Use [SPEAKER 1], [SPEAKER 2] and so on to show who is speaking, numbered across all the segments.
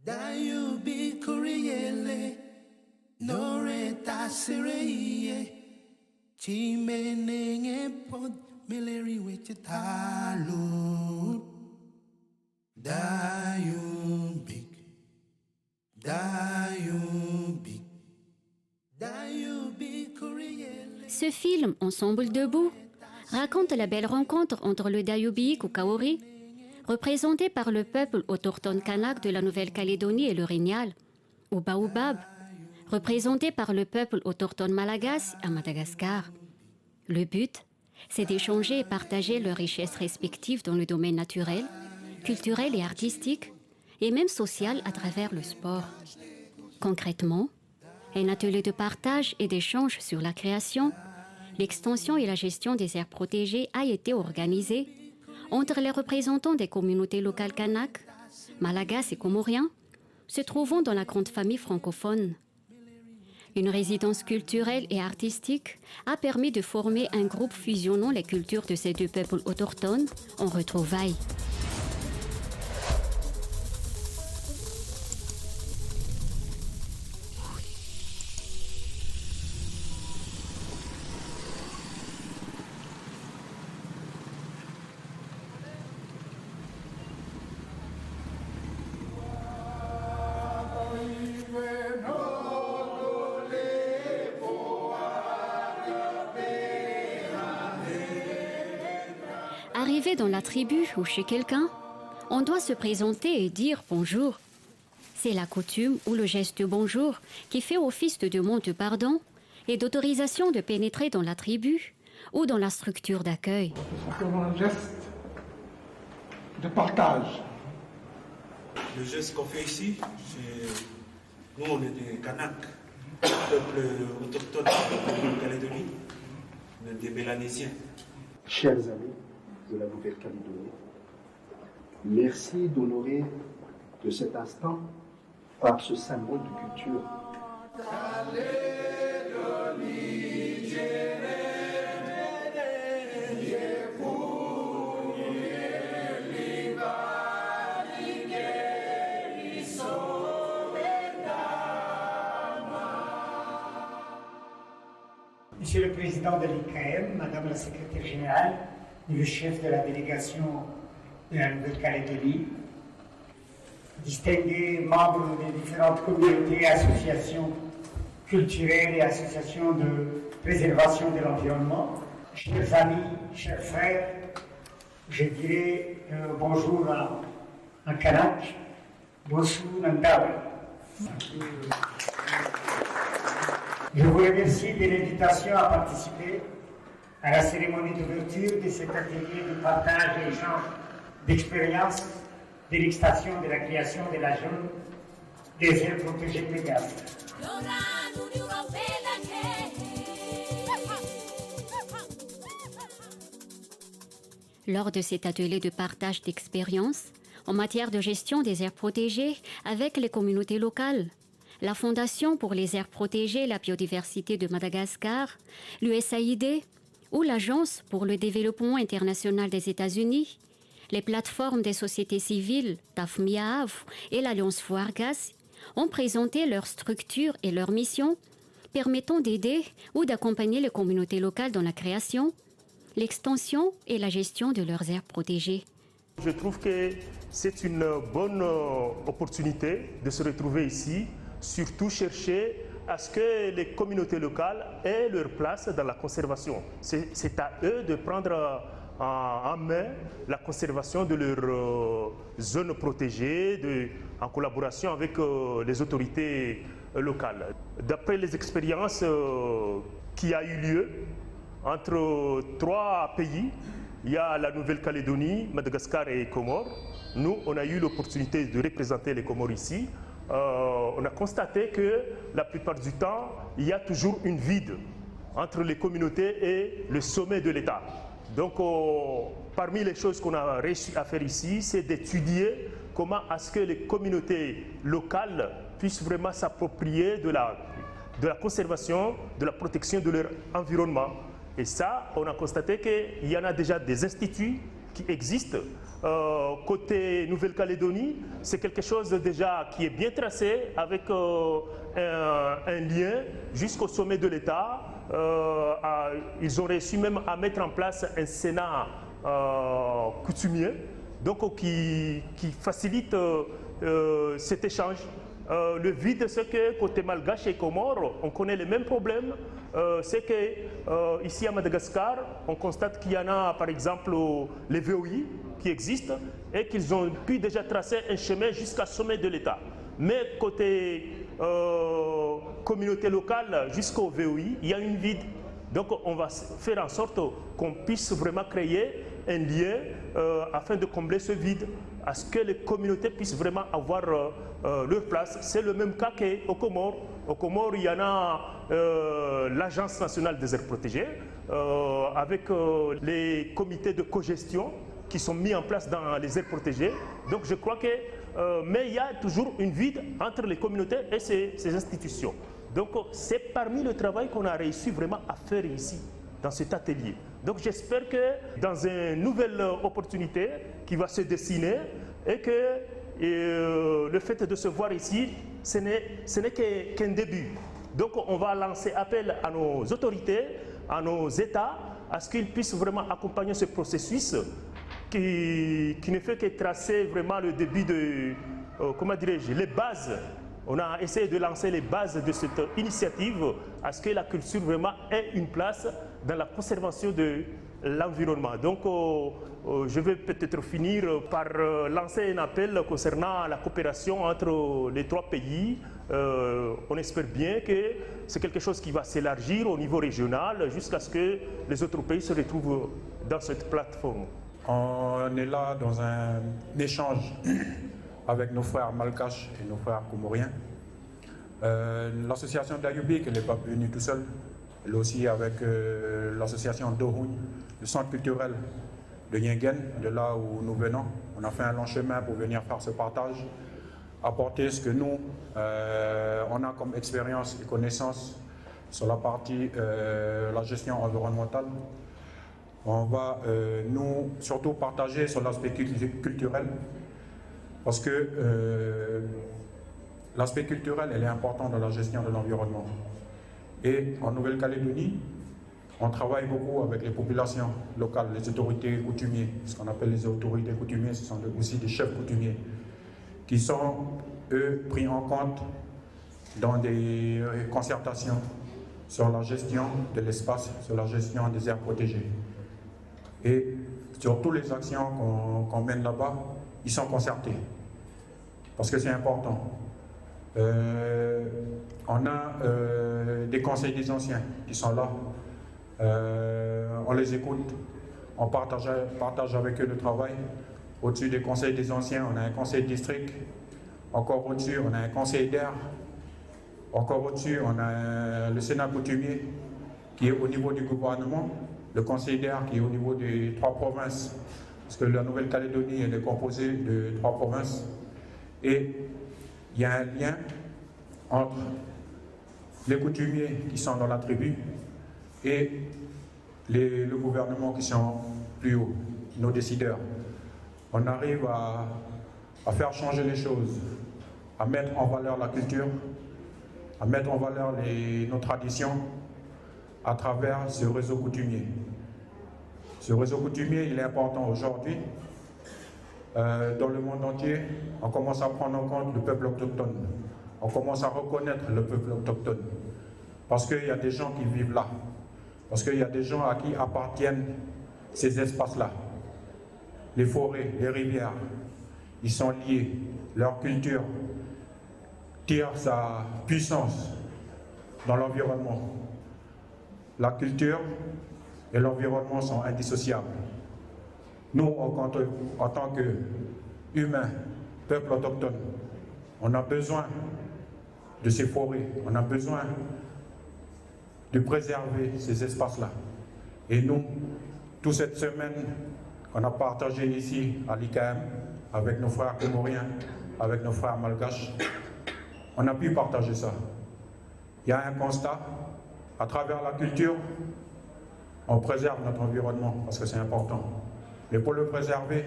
[SPEAKER 1] Dayubi Kuriele, Noreta Sireye, Chimenenge Pod, Meleri Wichitalu, Dayubi, Dayubi, Dayubi Kuriele.
[SPEAKER 2] Ce film, Ensemble debout, raconte la belle rencontre entre le Dayubiik ou Kaori, représenté par le peuple autochtone kanak de la Nouvelle-Calédonie et le Rignal, ou Baobab, représenté par le peuple autochtone malagasy à Madagascar. Le but, c'est d'échanger et partager leurs richesses respectives dans le domaine naturel, culturel et artistique, et même social à travers le sport. Concrètement, un atelier de partage et d'échange sur la création, l'extension et la gestion des aires protégées a été organisé entre les représentants des communautés locales kanak, malagasy et comoriens, se trouvant dans la grande famille francophone. Une résidence culturelle et artistique a permis de former un groupe fusionnant les cultures de ces deux peuples autochtones en retrouvailles. Arrivé dans la tribu ou chez quelqu'un, on doit se présenter et dire bonjour. C'est la coutume ou le geste bonjour qui fait office de demande de pardon et d'autorisation de pénétrer dans la tribu ou dans la structure d'accueil.
[SPEAKER 3] C'est un geste de partage.
[SPEAKER 4] Le geste qu'on fait ici, c'est... Nous, on est des Kanaks, peuple autochtone de la Calédonie, on est des Mélanésiens.
[SPEAKER 5] Chers amis de la Nouvelle-Calédonie, merci d'honorer de cet instant par ce symbole de culture.
[SPEAKER 6] Monsieur le Président de l'IKM, Madame la Secrétaire Générale, le chef de la délégation de la Nouvelle-Calédonie, distingués membres des différentes communautés, associations culturelles et associations de préservation de l'environnement, chers amis, chers frères, je dirais bonjour en kanak, bonjour Nandawe. Je vous remercie de l'invitation à participer à la cérémonie d'ouverture de cet atelier de partage et échange d'expériences de l'extension de la création de la zone des aires protégées légales.
[SPEAKER 2] Lors de cet atelier de partage d'expériences en matière de gestion des aires protégées avec les communautés locales, la Fondation pour les aires protégées et la biodiversité de Madagascar, l'USAID ou l'Agence pour le développement international des États-Unis, les plateformes des sociétés civiles TAFMIAAV et l'Alliance Fuargas ont présenté leurs structures et leurs missions permettant d'aider ou d'accompagner les communautés locales dans la création, l'extension et la gestion de leurs aires protégées.
[SPEAKER 7] Je trouve que c'est une bonne opportunité de se retrouver ici, surtout chercher à ce que les communautés locales aient leur place dans la conservation. C'est à eux de prendre en main la conservation de leurs zones protégées en collaboration avec les autorités locales. D'après les expériences qui a eu lieu entre 3 pays, il y a la Nouvelle-Calédonie, Madagascar et Comores. Nous, on a eu l'opportunité de représenter les Comores ici. On a constaté que la plupart du temps, il y a toujours une vide entre les communautés et le sommet de l'État. Donc, parmi les choses qu'on a réussi à faire ici, c'est d'étudier comment est-ce que les communautés locales puissent vraiment s'approprier de la conservation, de la protection de leur environnement. Et ça, on a constaté qu'il y en a déjà des instituts qui existe. Côté Nouvelle-Calédonie, c'est quelque chose déjà qui est bien tracé avec un lien jusqu'au sommet de l'État. Ils ont réussi même à mettre en place un Sénat coutumier, donc qui facilite cet échange. Le vide, c'est que côté malgache et comore, on connaît les mêmes problèmes. C'est que ici à Madagascar, on constate qu'il y en a par exemple les VOI qui existent et qu'ils ont pu déjà tracer un chemin jusqu'au sommet de l'État. Mais côté communauté locale jusqu'au VOI, il y a une vide. Donc on va faire en sorte qu'on puisse vraiment créer un lien afin de combler ce vide, à ce que les communautés puissent vraiment avoir leur place. C'est le même cas qu'aux Comores. Aux Comores, il y en a l'Agence nationale des aires protégées, avec les comités de cogestion qui sont mis en place dans les aires protégées. Donc je crois que, mais il y a toujours une vide entre les communautés et ces institutions. Donc c'est parmi le travail qu'on a réussi vraiment à faire ici, dans cet atelier. Donc j'espère que dans une nouvelle opportunité qui va se dessiner et que le fait de se voir ici, ce n'est qu'un début. Donc on va lancer appel à nos autorités, à nos États, à ce qu'ils puissent vraiment accompagner ce processus qui ne fait que tracer vraiment le début de, comment dirais-je, les bases. On a essayé de lancer les bases de cette initiative à ce que la culture vraiment ait une place dans la conservation de l'environnement. Donc, je vais peut-être finir par lancer un appel concernant la coopération entre les trois pays. On espère bien que c'est quelque chose qui va s'élargir au niveau régional jusqu'à ce que les autres pays se retrouvent dans cette plateforme.
[SPEAKER 8] On est là dans un échange avec nos frères malgaches et nos frères comoriens. L'association d'Ayubik, elle n'est pas venue tout seul. Elle est aussi avec l'association d'Ohun, le centre culturel de Yingen, de là où nous venons. On a fait un long chemin pour venir faire ce partage, apporter ce que nous, on a comme expérience et connaissance sur la partie la gestion environnementale. On va nous surtout partager sur l'aspect culturel, parce que l'aspect culturel elle est important dans la gestion de l'environnement. Et en Nouvelle-Calédonie, on travaille beaucoup avec les populations locales, les autorités coutumiers. Ce qu'on appelle les autorités coutumiers, ce sont aussi des chefs coutumiers qui sont, eux, pris en compte dans des concertations sur la gestion de l'espace, sur la gestion des aires protégées. Et sur toutes les actions qu'on mène là-bas, ils sont concertés, parce que c'est important. On a des conseils des anciens qui sont là, on les écoute, on partage avec eux le travail. Au-dessus des conseils des anciens, on a un conseil de district, encore au-dessus, on a un conseil d'air, encore au-dessus, on a le Sénat coutumier qui est au niveau du gouvernement, le conseil d'air qui est au niveau des 3 provinces, parce que la Nouvelle-Calédonie elle est composée de 3 provinces, et il y a un lien entre les coutumiers qui sont dans la tribu et le gouvernement qui sont plus haut, nos décideurs. On arrive à faire changer les choses, à mettre en valeur la culture, à mettre en valeur nos traditions à travers ce réseau coutumier. Ce réseau coutumier, il est important aujourd'hui. Dans le monde entier, on commence à prendre en compte le peuple autochtone. On commence à reconnaître le peuple autochtone. Parce qu'il y a des gens qui vivent là. Parce qu'il y a des gens à qui appartiennent ces espaces-là. Les forêts, les rivières, ils sont liés. Leur culture tire sa puissance dans l'environnement. La culture et l'environnement sont indissociables. Nous, en tant qu'humains, peuple autochtone, on a besoin de ces forêts, on a besoin de préserver ces espaces-là. Et nous, toute cette semaine qu'on a partagée ici à l'IKM, avec nos frères comoriens, avec nos frères malgaches, on a pu partager ça. Il y a un constat, à travers la culture, on préserve notre environnement parce que c'est important. Mais pour le préserver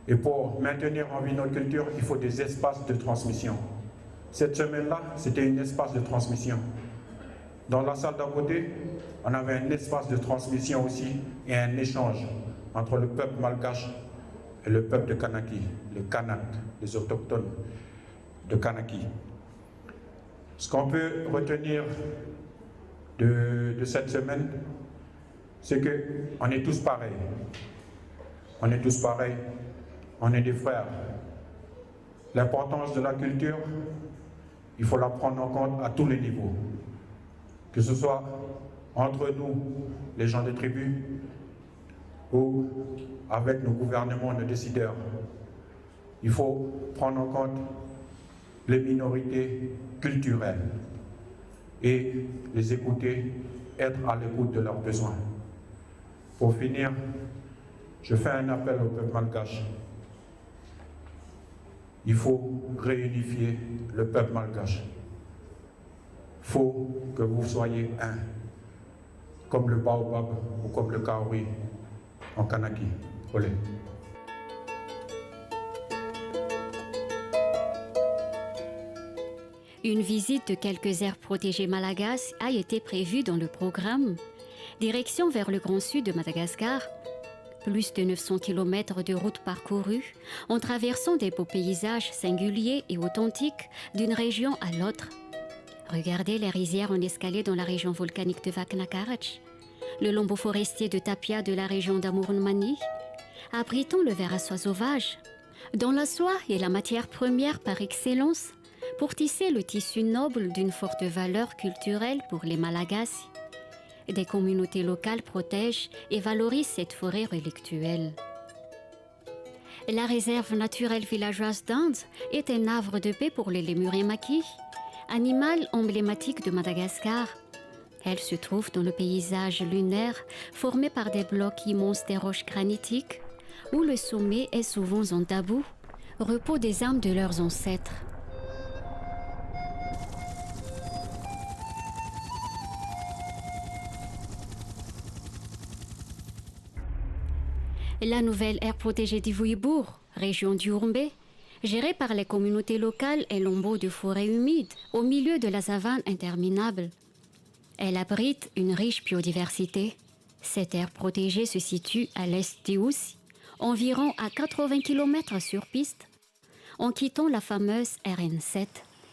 [SPEAKER 8] et pour maintenir en vie notre culture, il faut des espaces de transmission. Cette semaine-là, c'était un espace de transmission. Dans la salle d'à côté, on avait un espace de transmission aussi et un échange entre le peuple malgache et le peuple de Kanaki, les Kanak, les autochtones de Kanaki. Ce qu'on peut retenir de cette semaine, c'est qu'on est tous pareils. On est tous pareils, on est des frères. L'importance de la culture, il faut la prendre en compte à tous les niveaux. Que ce soit entre nous, les gens des tribus, ou avec nos gouvernements, nos décideurs. Il faut prendre en compte les minorités culturelles et les écouter, être à l'écoute de leurs besoins. Pour finir, je fais un appel au peuple malgache. Il faut réunifier le peuple malgache. Il faut que vous soyez un, comme le baobab ou comme le kaori en Kanaki. Olé.
[SPEAKER 2] Une visite de quelques aires protégées malagasy a été prévue dans le programme. Direction vers le Grand Sud de Madagascar. Plus de 900 km de route parcourue en traversant des beaux paysages singuliers et authentiques d'une région à l'autre. Regardez les rizières en escalier dans la région volcanique de Vaknakarach, le lambeau forestier de Tapia de la région d'Amurumani, abritant le ver à soie sauvage, dont la soie est la matière première par excellence pour tisser le tissu noble d'une forte valeur culturelle pour les Malagasy. Des communautés locales protègent et valorisent cette forêt relictuelle. La réserve naturelle villageoise d'Inde est un havre de paix pour les lémuriens maquis, animal emblématique de Madagascar. Elle se trouve dans le paysage lunaire formé par des blocs immenses des roches granitiques où le sommet est souvent en tabou, repos des âmes de leurs ancêtres. La nouvelle aire protégée d'Ivouibourg, région du Houmbé, gérée par les communautés locales et lambeaux de forêts humides au milieu de la savane interminable. Elle abrite une riche biodiversité. Cette aire protégée se situe à l'est d'Iousi, environ à 80 km sur piste. En quittant la fameuse RN7,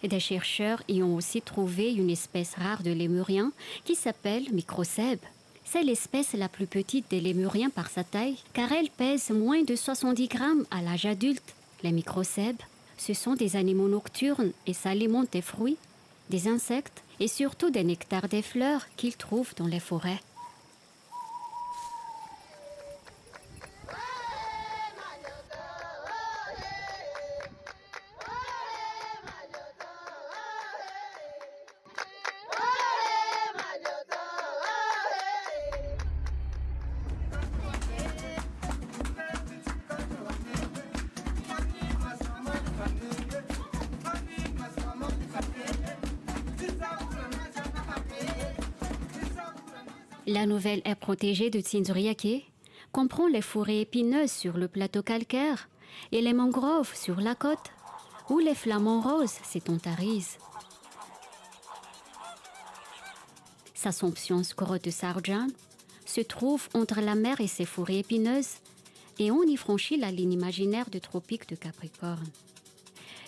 [SPEAKER 2] des chercheurs y ont aussi trouvé une espèce rare de lémurien qui s'appelle microcèbe. C'est l'espèce la plus petite des lémuriens par sa taille, car elle pèse moins de 70 grammes à l'âge adulte. Les microcèbes, ce sont des animaux nocturnes et s'alimentent des fruits, des insectes et surtout des nectars des fleurs qu'ils trouvent dans les forêts. La nouvelle aire protégée de Tsindzuriake comprend les forêts épineuses sur le plateau calcaire et les mangroves sur la côte, où les flamants roses s'étentarisent. Sa somptueuse grotte de Sarjan se trouve entre la mer et ses forêts épineuses, et on y franchit la ligne imaginaire du tropique de Capricorne.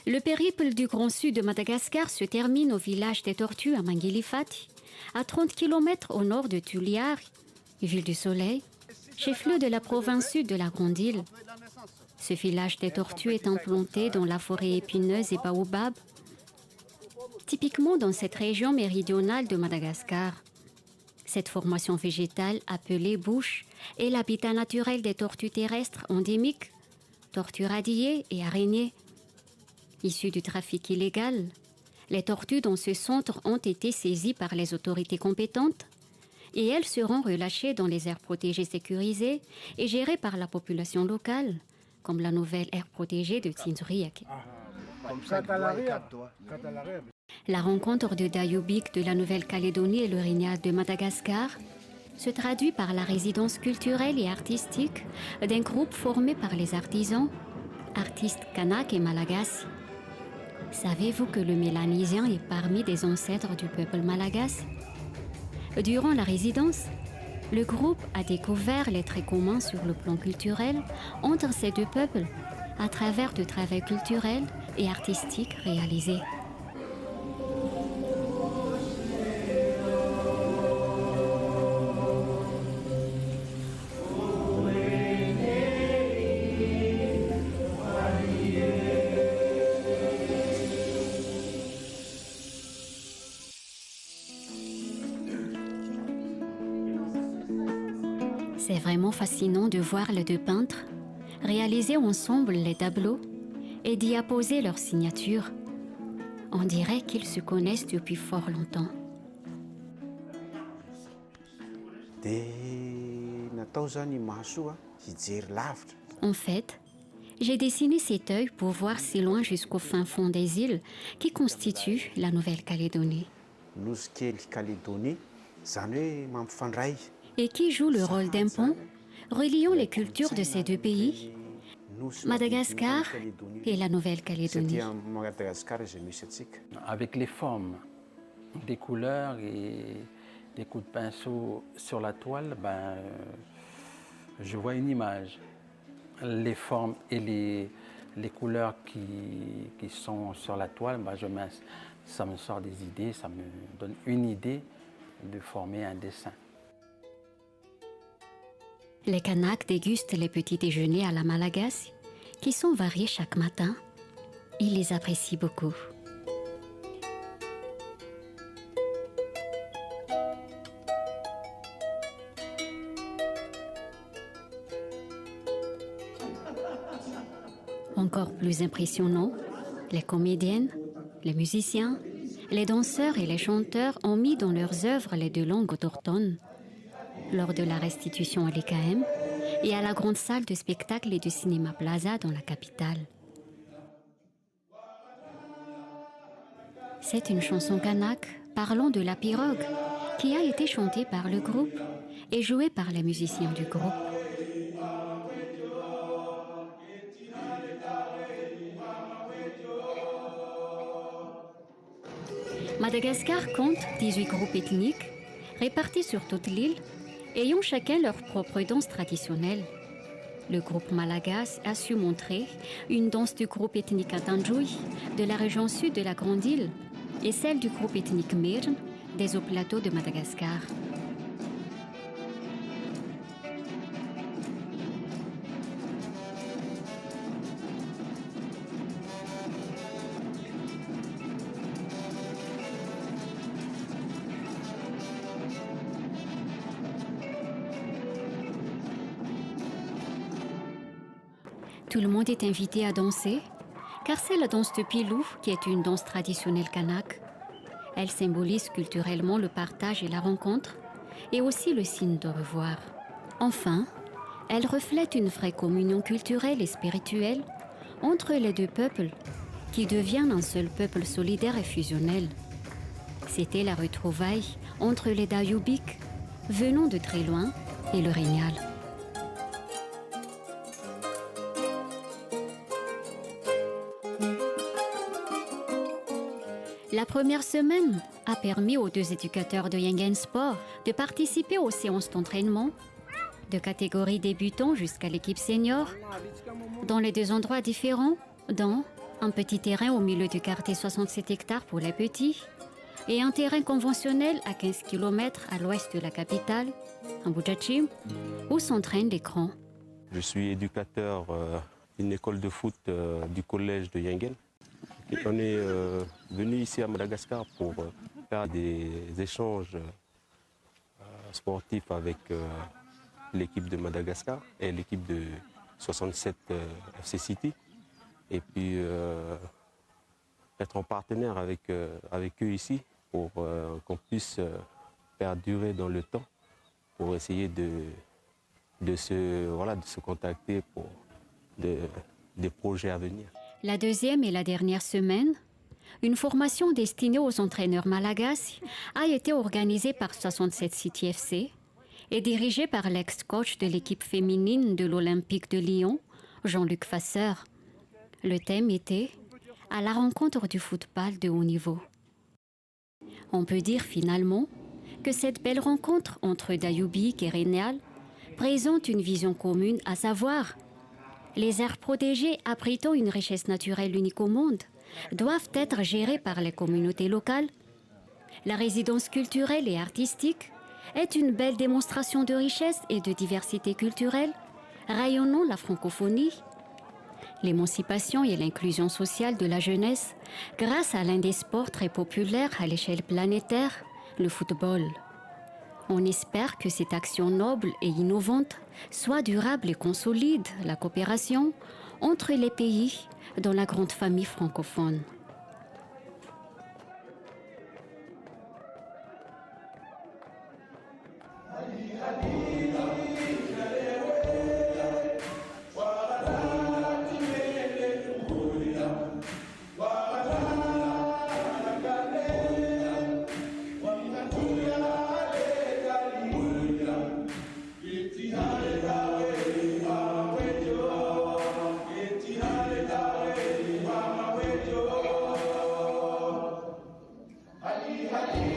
[SPEAKER 2] Le périple du Grand Sud de Madagascar se termine au village des Tortues à Manguilifati, à 30 km au nord de Tuliari, ville du Soleil, chef-lieu de la province sud de la Grande Île. Ce village des Tortues est implanté dans la forêt épineuse et baobab, typiquement dans cette région méridionale de Madagascar. Cette formation végétale appelée bouche est l'habitat naturel des tortues terrestres endémiques, tortues radiées et araignées. Issues du trafic illégal, les tortues dans ce centre ont été saisies par les autorités compétentes et elles seront relâchées dans les aires protégées sécurisées et gérées par la population locale, comme la nouvelle aire protégée de Tsindzuriake. La rencontre de Dayubik de la Nouvelle-Calédonie et l'Orignal de Madagascar se traduit par la résidence culturelle et artistique d'un groupe formé par les artisans, artistes kanak et malagasy. Savez-vous que le mélanésien est parmi des ancêtres du peuple malagasy? Durant la résidence, le groupe a découvert les traits communs sur le plan culturel entre ces deux peuples à travers de travaux culturels et artistiques réalisés. C'est vraiment fascinant de voir les deux peintres réaliser ensemble les tableaux et d'y apposer leur signature. On dirait qu'ils se connaissent depuis fort longtemps. En fait, j'ai dessiné cet œil pour voir si loin jusqu'au fin fond des îles qui constituent la Nouvelle-Calédonie. Et qui joue le rôle d'un pont reliant les cultures de ces deux pays, Madagascar et la Nouvelle-Calédonie.
[SPEAKER 9] Avec les formes, des couleurs et des coups de pinceau sur la toile, je vois une image. Les formes et les couleurs qui sont sur la toile, ça me sort des idées, ça me donne une idée de former un dessin.
[SPEAKER 2] Les Kanaks dégustent les petits déjeuners à la malagasy, qui sont variés chaque matin. Ils les apprécient beaucoup. Encore plus impressionnant, les comédiennes, les musiciens, les danseurs et les chanteurs ont mis dans leurs œuvres les deux langues autochtones. Lors de la restitution à l'IKM et à la grande salle de spectacle et de cinéma Plaza dans la capitale. C'est une chanson kanak parlant de la pirogue qui a été chantée par le groupe et jouée par les musiciens du groupe. Madagascar compte 18 groupes ethniques répartis sur toute l'île, ayant chacun leur propre danse traditionnelle. Le groupe malagasy a su montrer une danse du groupe ethnique Atanjoui de la région sud de la Grande Île et celle du groupe ethnique Mirn des hauts plateaux de Madagascar. Tout le monde est invité à danser, car c'est la danse de Pilou qui est une danse traditionnelle kanak. Elle symbolise culturellement le partage et la rencontre, et aussi le signe de revoir. Enfin, elle reflète une vraie communion culturelle et spirituelle entre les deux peuples, qui deviennent un seul peuple solidaire et fusionnel. C'était la retrouvaille entre les Dayubik, venant de très loin, et le Rignal. La première semaine a permis aux deux éducateurs de Yengen Sport de participer aux séances d'entraînement, de catégorie débutant jusqu'à l'équipe senior, dans les deux endroits différents, dans un petit terrain au milieu du quartier 67 hectares pour les petits et un terrain conventionnel à 15 km à l'ouest de la capitale, à Bujachim, où s'entraînent les grands.
[SPEAKER 10] Je suis éducateur d'une école de foot du collège de Yengen. On est venu ici à Madagascar pour faire des échanges sportifs avec l'équipe de Madagascar et l'équipe de 67 FC City. Et puis être en partenaire avec eux ici pour qu'on puisse perdurer dans le temps, pour essayer de se contacter pour des projets à venir.
[SPEAKER 2] La deuxième et la dernière semaine, une formation destinée aux entraîneurs malagasy a été organisée par 67 City FC est dirigé par l'ex-coach de l'équipe féminine de l'Olympique de Lyon, Jean-Luc Vasseur. Le thème était « À la rencontre du football de haut niveau ». On peut dire finalement que cette belle rencontre entre Dayoubic et Régnal présente une vision commune, à savoir les aires protégées abritant une richesse naturelle unique au monde doivent être gérées par les communautés locales. La résidence culturelle et artistique est une belle démonstration de richesse et de diversité culturelle, rayonnant la francophonie. L'émancipation et l'inclusion sociale de la jeunesse grâce à l'un des sports très populaires à l'échelle planétaire, le football. On espère que cette action noble et innovante soit durable et consolide la coopération entre les pays dans la grande famille francophone.
[SPEAKER 11] Ali, Ali.